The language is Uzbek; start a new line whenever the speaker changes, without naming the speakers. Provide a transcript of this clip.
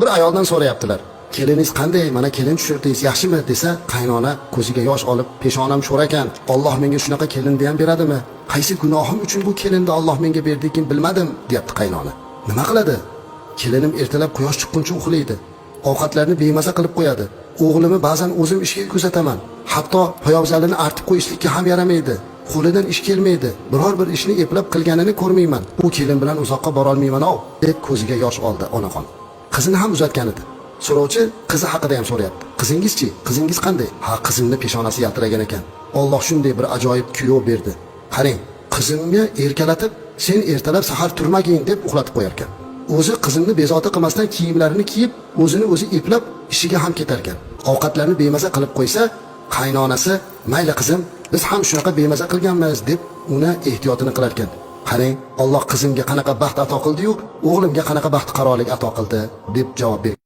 Bir ayoldan so'rayaptilar. Keliningiz qanday? Mana kelin tushirdingiz, yaxshimi desa, qaynona ko'ziga yosh olib, peshonam sho'r ekan. Alloh menga shunaqa kelinni ham beradimi? Qaysi gunohim uchun bu kelinni Alloh menga berdikin bilmadim, deyapti qaynona. Nima qiladi? Kelinim ertalab quyosh chiqquncha uxlaydi. Ovqatlarni bemaza qilib qo'yadi. O'g'limni ba'zan o'zim ishga kuzataman. Hatto poyabzalini artib qo'yishlikka ham yaramaydi. Qo'lidan ish kelmaydi. Biror bir ishni eplab qilganini ko'rmayman. Bu kelin bilan uzoqqa bora olmayman-ov, deb ko'ziga yosh oldi onaxon. Qizini ham uzatgan edi. So'rovchi qizi haqida ham so'rayapti. Qizingiz-chi? Qizingiz qanday? Ha, qizimni peshonasi yaltiragan ekan. Alloh shunday bir ajoyib kuyov berdi. Qarang, qizimga erkalatib, sen ertalab sahar turmagin deb uxlatib qo'yar ekan. O'zi qizimni bezovta qilmasdan kiyimlarini kiyib, o'zini o'zi eplab ishiga ham ketar ekan. Ovqatlarni bemaza qilib qo'ysa, qaynonasi, "Mayli qizim, biz ham shunaqa bemaza qilganmiz" deb uni ehtiyotini qilar ekan. Qarang, Alloh qizimga qanaqa baxt ato qildi-yu, o'g'limga qanaqa baxt qarolik ato qildi deb javob berdi.